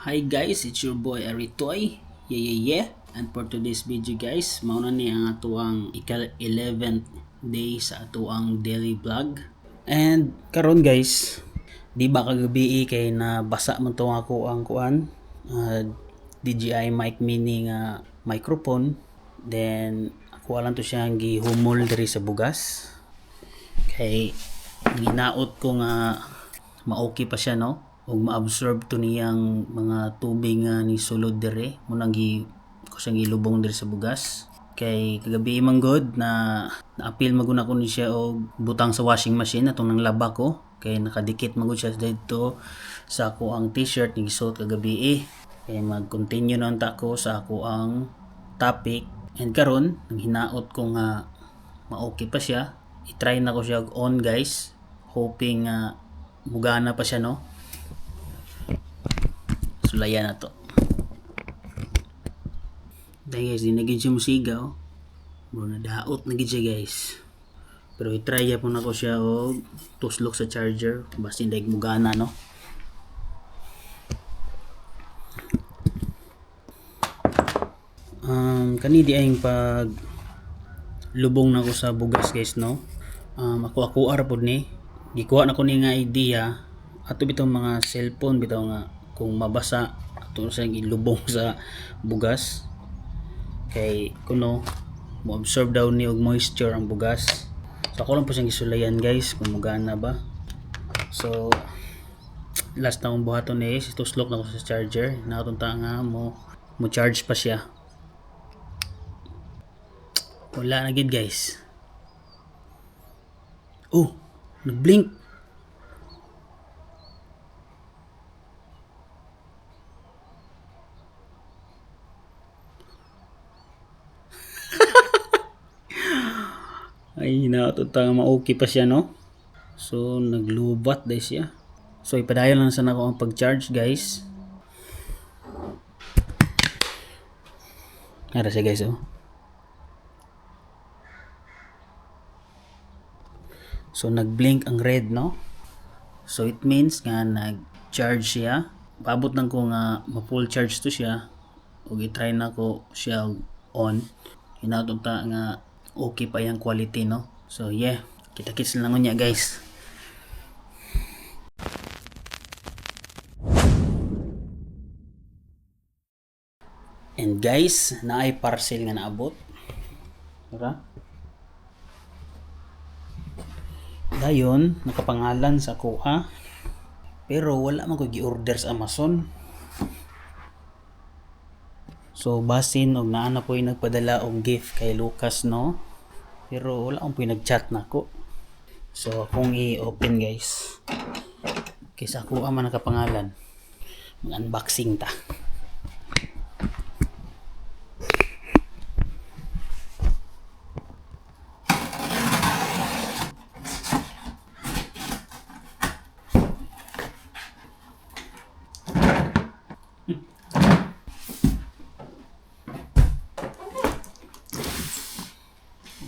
Hi guys, it's your boy Aritoy. Yeah. And for today's video guys, mauna ni ang atuang ika-11th day sa atuang daily vlog. And karon guys, di ba kagabi kay nabasa man to ako ang kuan, DJI Mic Mini nga microphone. Then ako lang to siyang gihumol diri sa bugas. Kay ginaot ko nga ma-okay pa siya no. O ma-absorb to niyang mga tubig nga ni sulod dire munang ko siyang gilubong dire sa bugas. Kay kagabi man god na apil maguna ko ni siya og butang sa washing machine atong nang laba ko kay nakadikit man gud siya dito sa ako ang t-shirt ni gisuot kagabi. Kay mag-continue na ta ko sa ako ang topic. And karon nang hinaot ko nga ma-okay pa siya, i-try na ko siya on guys, hoping mugana pa siya no. Sulayan na to. Dahil guys, di na gid siya musigaw. Bro, nadaot na gid siya guys. Pero i-try ya po na ko siya og tuslok sa charger. Basta hindi mugana no. Kani di ayong pag lubong na ko sa bugas guys no. Ako arapod ni. Gikuha na ko ni nga idea. Ato bitong mga cellphone bitaw nga kung mabasa ato siyang ilubong sa bugas kay kuno mo absorb daw ni og moisture ang bugas. So ako lang po siyang gisulayan guys kung mugana ba. So last na akong buhaton is tuslok na ko sa charger na atong nga mo charge pa siya. Wala na gid guys. Oh, nag-blink. Ay natutang ma-okay pa siya no. So naglubat dahil siya. So ipadayon lang sana ako ang pag-charge guys. Ara siya guys oh. So nag-blink ang red no. So it means nga nag-charge siya. Paabot lang ko nga ma-full charge to siya. O i-try na ko siya on. Hinatunta nga okay pa yung quality no. So yeah, kita-kits lang niya guys. And guys, naay parcel nga naabot. Diba? Dayon, nakapangalan sa kuha. Pero wala man ko gi-order sa Amazon. So basin og naa na po yung nagpadala og gift kay Lucas no. Pero wala akong po nag-chat na ko. So akong i-open guys. Kaysa ako man nakapangalan. Mag-unboxing ta.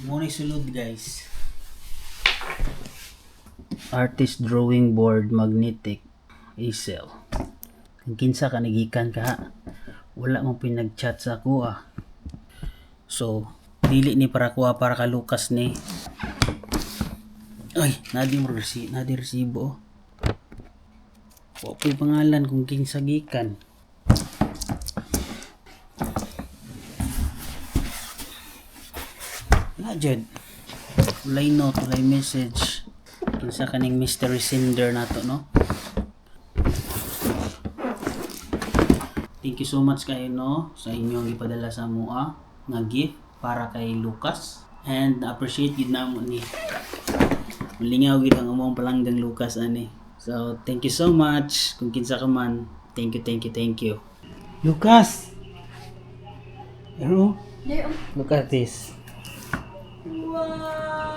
Muna sulod guys. Artist drawing board magnetic easel. Kung kinsa ka nagikan ka, wala mo pinag-chat sa ako ah. So dili ni para kuha para ka Lucas ni. Ay, nadi resibo. Wa ko'y pangalan kung kinsa gikan. Jud ulay note, ulay message kinsa kaning mystery sender nato no. Thank you so much kayo no sa inyong ipadala sa mua nga gift para kay Lucas, and appreciate gid namo ni mulingaw gid ang among palanggang Lucas ani. So thank you so much kung kinsa ka man. Thank you Lucas. Hello, look at this. Wow!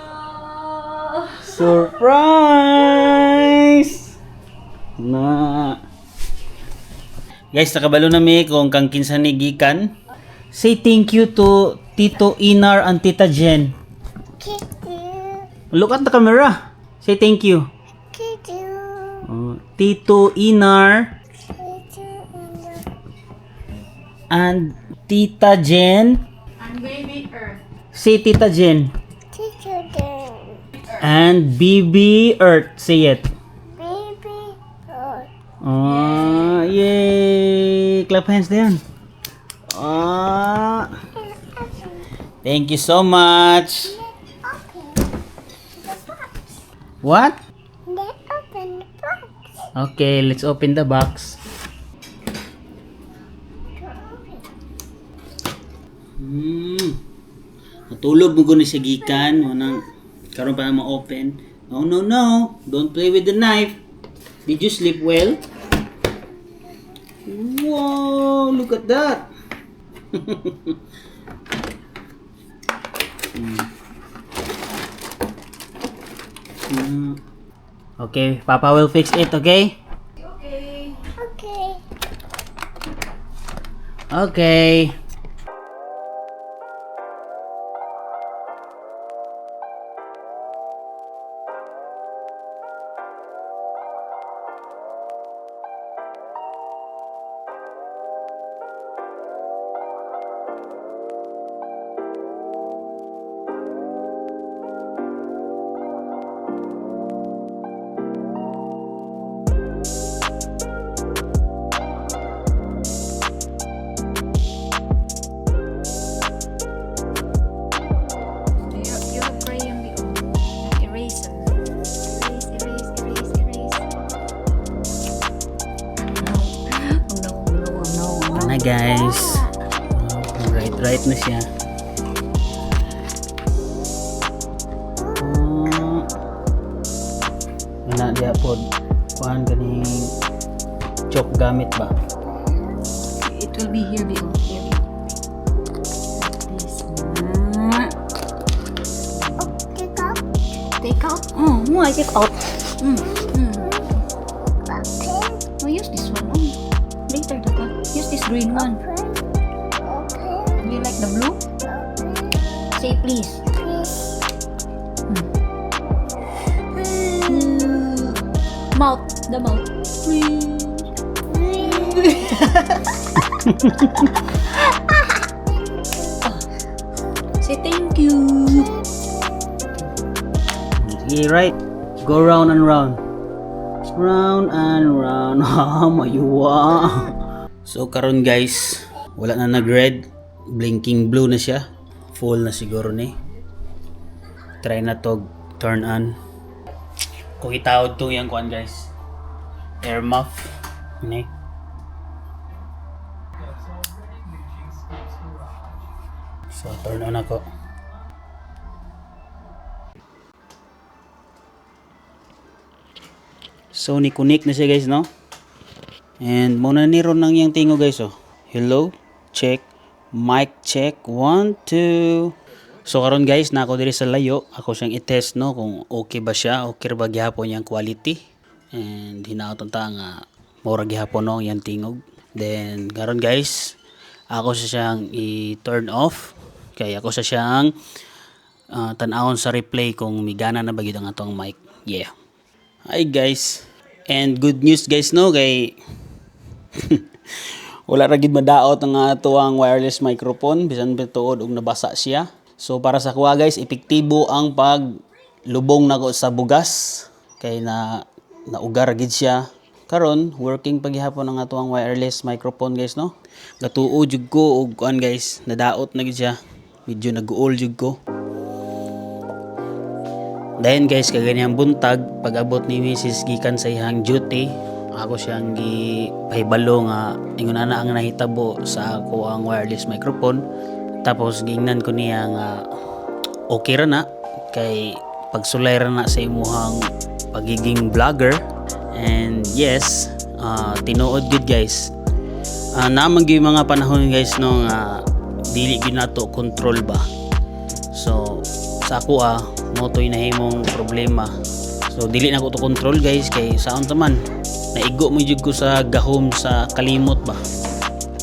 Surprise! Na. Guys, nakabalo na mi kung kang kinsa ni gikan. Say thank you to Tito Inar and Tita Jen. Look at the camera. Say thank you. Tito Inar And Tita Jen. And baby Earth. Say Tita Jen. Teacher Dan. And BB Earth. Say it. Baby. Oh. Oh, yay! Clap hands down. Oh, thank you so much. Okay. The box. What? Let's open the box. Okay, let's open the box. Natulog mo ko ni sa gikan. Manang karon pa na ma-open. No, no, no. Don't play with the knife. Did you sleep well? Wow, look at that. Okay, Papa will fix it, okay? Okay. Okay. Okay. You have crayon the eraser. Erase. No. Na guys. Right na siya. Wala diya pod. Kuan ganing chok gamit ba? It will be here, Bill. Here, this. Oh, take out. Take out. Oh, I take out. Open. Oh, use this one. Oh, later, Tata. Use this green one. Open. Do you like the blue? Open. Say please. Please. Mouth. The mouth. Say thank you. Okay, right. Go round and round. Round and round. Mayuwa. So karon guys, wala na nag-red. Blinking blue na siya. Full na siguro ni. Try na to turn on. Kung itawad to yung kuan guys. Air muff. Ini. So turn on ako. So ni connect na siya guys, no? And muna ni ron nang yung tingo guys, oh. Hello, check, mic check, 1, 2. So karon guys, na ako diri sa layo, ako siyang i-test, no, kung okay ba siya, okay ba gyapon yung quality. And hinaot ta nga mura gyapon no yung tingog. Then karon guys, ako siya siyang i-turn off. Kaya ako siya siyang tan-awon sa replay kung migana na ba gyud ang atong mic. Yeah. Hi guys. And good news guys, no, kay wala ra gid madaot ang ato ang wireless microphone bisan bituod og nabasa siya. So para sa kuha guys, epektibo ang paglubong nako sa bugas kay naugar gid siya. Karon working paghihapon ang ato ang wireless microphone guys, no. Gatuo jud ko og kuan guys, nadaot na gid siya. Medyo nag-uol jud ko. Then guys, kaganyang buntag, pag-abot ni Mrs. gikan sa ihang duty, ako siyang gipahibalo nga ingon ana ang nahitabo sa ako ang wireless microphone. Tapos gingnan ko niya nga okay ra na kay pagsulay ra na sa imuhang pagiging vlogger. And yes, tinuod gud guys. Naman gyud mga panahon guys no nga dili gyud nato control ba. So sa ako motoy na himong problema. So dili na ko to control guys kay saon ta man naigo mo jud ko sa gahom sa kalimot ba.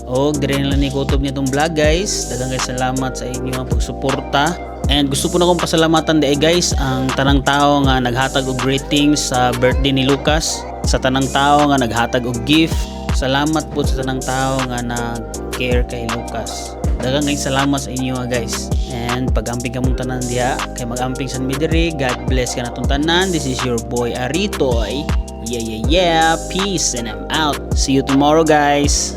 Og dire na lang ni kutob nitong vlog guys. Daghang kay salamat sa inyong pagsuporta. And gusto po na kong pasalamatan di guys ang tanang tao nga naghatag og greetings sa birthday ni Lucas, sa tanang tao nga naghatag og gift. Salamat po sa tanang tao nga care kay Lucas. Daghang kay salamat sa inyo guys. And pag-amping kamong tanan diha, kay mag-amping san mi diri. God bless ka natong tanan. This is your boy Aritoy. Yeah. Peace and I'm out. See you tomorrow guys.